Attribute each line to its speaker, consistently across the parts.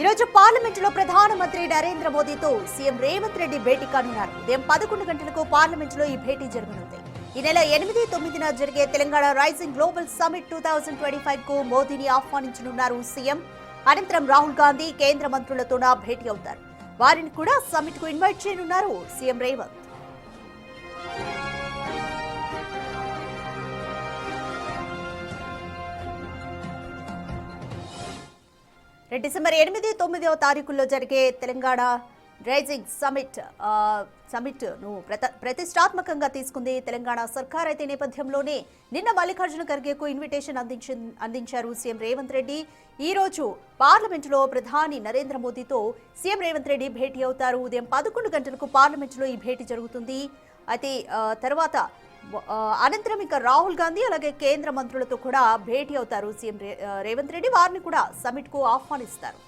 Speaker 1: ఈరోజు పార్లమెంటులో ప్రధానమంత్రి నరేంద్ర మోదీతో సీఎం రేవంత్ రెడ్డి భేటీ కానున్నారు. ఉదయం 11 గంటలకు పార్లమెంటులో ఈ భేటీ జరగనుంది. ఈ నెల 8, 9న జరిగే తెలంగాణ రైజింగ్ గ్లోబల్ సమిట్ 2025 కు మోదీని ఆహ్వానించనున్నారు సీఎం. అనంతరం రాహుల్ గాంధీ కేంద్ర మంత్రులతో భేటీ అవుతారు. వారిని కూడా సమిట్ కు ఇన్వైట్ చేయనున్నారు సీఎం రేవంత్. డిసెంబర్ 8, 9వ తారీఖుల్లో జరిగే తెలంగాణ రైజింగ్ సమిట్ ను ప్రతిష్టాత్మకంగా తీసుకుంది తెలంగాణ సర్కార్. అయితే నేపథ్యంలోనే నిన్న మల్లికార్జున ఖర్గేకు ఇన్విటేషన్ అందించారు సీఎం రేవంత్ రెడ్డి. ఈ రోజు పార్లమెంటులో ప్రధాని నరేంద్ర మోదీతో సీఎం రేవంత్ రెడ్డి భేటీ అవుతారు. ఉదయం 11 గంటలకు పార్లమెంటులో ఈ భేటీ జరుగుతుంది. అయితే తర్వాత అనంతరం ఇంకా రాహుల్ గాంధీ అలాగే కేంద్ర మంత్రులతో కూడా భేటీ అవుతారు సీఎం రేవంత్ రెడ్డి. వారిని కూడా సమిట్ కు ఆహ్వానిస్తారు.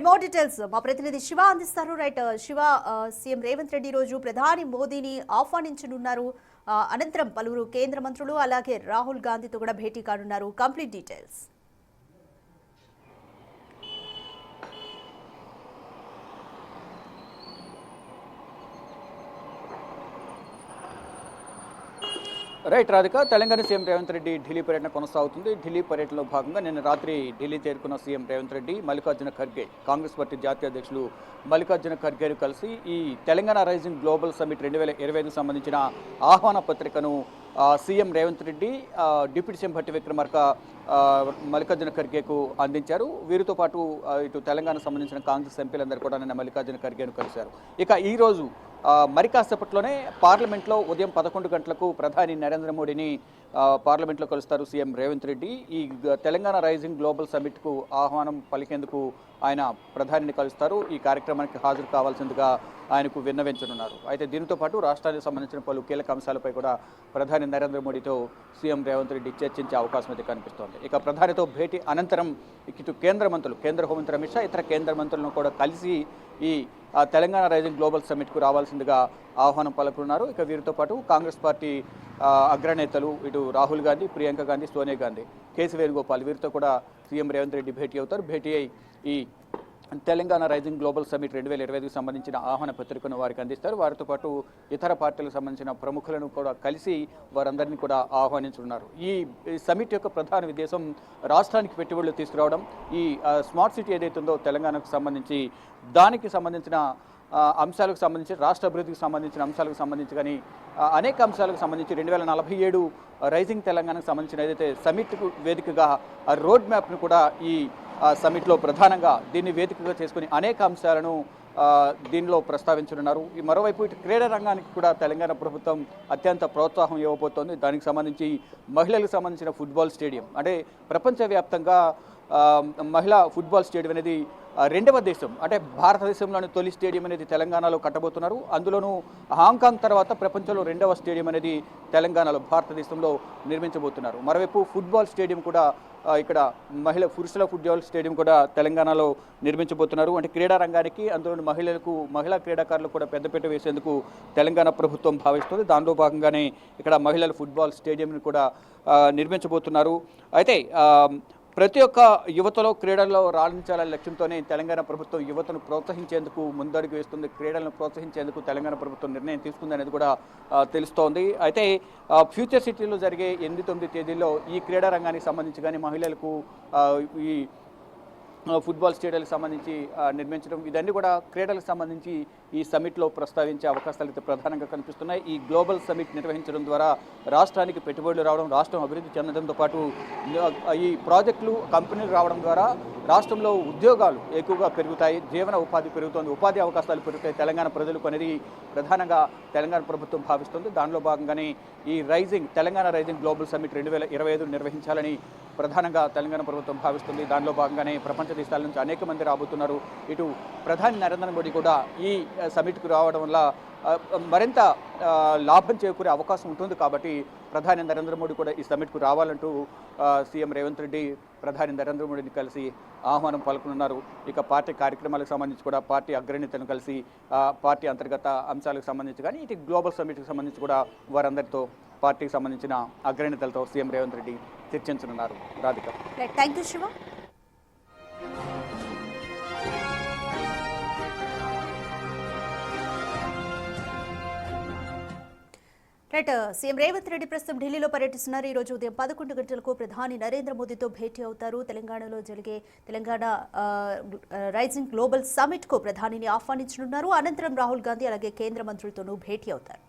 Speaker 1: మోర్ డీటెయిల్స్ మా ప్రతినిధి శివ అందిస్తారు. శివ, సీఎం రేవంత్ రెడ్డి రోజు ప్రధాని మోదీని ఆహ్వానించనున్నారు. అనంతరం పలువురు కేంద్ర మంత్రులు అలాగే రాహుల్ గాంధీతో కూడా భేటీ కానున్నారు. Complete details.
Speaker 2: Right Radhika, Telangana CM Revanth Reddy Delhi పర్యటన కొనసాగుతుంది. ఢిల్లీ పర్యటనలో భాగంగా నిన్న రాత్రి ఢిల్లీ చేరుకున్న సీఎం రేవంత్ రెడ్డి మల్లికార్జున ఖర్గే, కాంగ్రెస్ పార్టీ జాతీయ అధ్యక్షులు మల్లికార్జున ఖర్గేను కలిసి ఈ తెలంగాణ రైజింగ్ గ్లోబల్ సమిట్ 2025కు సంబంధించిన ఆహ్వాన పత్రికను CM Revanth Reddy, deputy CM Bhatti Vikramarka Mallikarjuna ఖర్గేకు అందించారు. వీరితో పాటు ఇటు తెలంగాణకు సంబంధించిన కాంగ్రెస్ ఎంపీలందరూ కూడా నిన్న మల్లికార్జున ఖర్గేను కలిశారు. ఇక ఈరోజు మరి కాసేపట్లోనే పార్లమెంట్లో ఉదయం 11 గంటలకు ప్రధాని నరేంద్ర మోడీని పార్లమెంట్లో కలుస్తారు సీఎం రేవంత్ రెడ్డి. ఈ తెలంగాణ రైజింగ్ గ్లోబల్ సమిట్కు ఆహ్వానం పలికేందుకు ఆయన ప్రధానిని కలుస్తారు. ఈ కార్యక్రమానికి హాజరు కావాల్సిందిగా ఆయనకు విన్నవించనున్నారు. అయితే దీనితో పాటు రాష్ట్రానికి సంబంధించిన పలు కీలక అంశాలపై కూడా ప్రధాని నరేంద్ర మోడీతో సీఎం రేవంత్ రెడ్డి చర్చించే అవకాశం అయితే కనిపిస్తోంది. ఇక ప్రధానితో భేటీ అనంతరం ఇటు కేంద్ర మంత్రులు, కేంద్ర హోంమంత్రి అమిత్ షా, ఇతర కేంద్ర మంత్రులను కూడా కలిసి ఈ తెలంగాణ రైజింగ్ గ్లోబల్ సమిట్కు రావాల్సిందిగా ఆహ్వానం పలుకున్నారు. ఇక వీరితో పాటు కాంగ్రెస్ పార్టీ అగ్రనేతలు ఇటు రాహుల్ గాంధీ, ప్రియాంక గాంధీ, సోనియా గాంధీ, కేసీ వేణుగోపాల్ వీరితో కూడా సీఎం రేవంత్ రెడ్డి భేటీ అవుతారు. భేటీ అయి ఈ తెలంగాణ రైజింగ్ గ్లోబల్ సమిట్ 2025కు సంబంధించిన ఆహ్వాన పత్రికను వారికి అందిస్తారు. వారితో పాటు ఇతర పార్టీలకు సంబంధించిన ప్రముఖులను కూడా కలిసి వారందరినీ కూడా ఆహ్వానించున్నారు. ఈ సమిట్ యొక్క ప్రధాన ఉద్దేశం రాష్ట్రానికి పెట్టుబడులు తీసుకురావడం. ఈ స్మార్ట్ సిటీ ఏదైతే ఉందో తెలంగాణకు సంబంధించి దానికి సంబంధించిన అంశాలకు సంబంధించి, రాష్ట్ర అభివృద్ధికి సంబంధించిన అంశాలకు సంబంధించి కానీ అనేక అంశాలకు సంబంధించి 2047 రైజింగ్ తెలంగాణకు సంబంధించిన ఏదైతే సమిట్ వేదికగా రోడ్ మ్యాప్ను కూడా ఈ సమిట్లో ప్రధానంగా దీన్ని వేదికగా చేసుకుని అనేక అంశాలను దీనిలో ప్రస్తావించనున్నారు. ఈ మరోవైపు ఇటు క్రీడా రంగానికి కూడా తెలంగాణ ప్రభుత్వం అత్యంత ప్రోత్సాహం ఇవ్వబోతోంది. దానికి సంబంధించి మహిళలకు సంబంధించిన ఫుట్బాల్ స్టేడియం, అంటే ప్రపంచవ్యాప్తంగా మహిళా ఫుట్బాల్ స్టేడియం అనేది రెండవ దేశం, అంటే భారతదేశంలోని తొలి స్టేడియం అనేది తెలంగాణలో కట్టబోతున్నారు. అందులోనూ హాంకాంగ్ తర్వాత ప్రపంచంలో రెండవ స్టేడియం అనేది తెలంగాణలో, భారతదేశంలో నిర్మించబోతున్నారు. మరోవైపు ఫుట్బాల్ స్టేడియం కూడా ఇక్కడ పురుషుల ఫుట్బాల్ స్టేడియం కూడా తెలంగాణలో నిర్మించబోతున్నారు. అంటే క్రీడా రంగానికి, అందులోని మహిళా క్రీడాకారులకు కూడా పెద్దపీట వేసేందుకు తెలంగాణ ప్రభుత్వం భావిస్తుంది. దానిలో భాగంగానే ఇక్కడ మహిళల ఫుట్బాల్ స్టేడియంని కూడా నిర్మించబోతున్నారు. అయితే ప్రతి ఒక్క యువతలో క్రీడల్లో రాణించాలనే లక్ష్యంతోనే తెలంగాణ ప్రభుత్వం యువతను ప్రోత్సహించేందుకు ముందడుగు వేస్తుంది. క్రీడలను ప్రోత్సహించేందుకు తెలంగాణ ప్రభుత్వం నిర్ణయం తీసుకుంది అనేది కూడా తెలుస్తోంది. అయితే ఫ్యూచర్ సిటీలో జరిగే 8, 9 తేదీల్లో ఈ క్రీడా రంగానికి సంబంధించి కానీ మహిళలకు ఈ ఫుట్బాల్ స్టేడియాలకు సంబంధించి నిర్మించడం, ఇదన్నీ కూడా క్రీడలకు సంబంధించి ఈ సమిట్లో ప్రస్తావించే అవకాశాలు అయితే ప్రధానంగా కనిపిస్తున్నాయి. ఈ గ్లోబల్ సమిట్ నిర్వహించడం ద్వారా రాష్ట్రానికి పెట్టుబడులు రావడం, రాష్ట్రం అభివృద్ధి చెందడంతో పాటు ఈ ప్రాజెక్టులు, కంపెనీలు రావడం ద్వారా రాష్ట్రంలో ఉద్యోగాలు ఎక్కువగా పెరుగుతాయి, జీవన ఉపాధి పెరుగుతుంది, ఉపాధి అవకాశాలు పెరుగుతాయి తెలంగాణ ప్రజలకు అనేది ప్రధానంగా తెలంగాణ ప్రభుత్వం భావిస్తుంది. దానిలో భాగంగానే ఈ తెలంగాణ రైజింగ్ గ్లోబల్ సమిట్ 2025 నిర్వహించాలని ప్రధానంగా తెలంగాణ ప్రభుత్వం భావిస్తుంది. దానిలో భాగంగానే ప్రపంచ దేశాల నుంచి అనేక మంది రాబోతున్నారు. ఇటు ప్రధాని నరేంద్ర మోడీ కూడా ఈ సమిట్కు రావడం వల్ల మరింత లాభం చేకూరే అవకాశం ఉంటుంది. కాబట్టి ప్రధాని నరేంద్ర మోడీ కూడా ఈ సమిట్కు రావాలంటూ సీఎం రేవంత్ రెడ్డి ప్రధాని నరేంద్ర మోడీని కలిసి ఆహ్వానం పలుకునున్నారు. ఇక పార్టీ కార్యక్రమాలకు సంబంధించి కూడా పార్టీ అగ్రనేతలను కలిసి పార్టీ అంతర్గత అంశాలకు సంబంధించి కానీ ఇటు గ్లోబల్ సమిట్కి సంబంధించి కూడా వారందరితో పార్టీకి సంబంధించిన అగ్రనేతలతో సీఎం రేవంత్ రెడ్డి చర్చించనున్నారు. Radhika.
Speaker 1: Thank you Shiva. Right, CM Revanth Reddy ప్రస్తుతం ఢిల్లీలో పర్యటిస్తున్నారు. ఈ రోజు ఉదయం 11 గంటలకు ప్రధాని నరేంద్ర మోదీతో భేటీ అవుతారు. తెలంగాణలో జరిగే తెలంగాణ రైజింగ్ గ్లోబల్ సమిట్ కు ప్రధానిని ఆహ్వానించనున్నారు. అనంతరం రాహుల్ గాంధీ అలాగే కేంద్ర మంత్రులతోనూ భేటీ అవుతారు.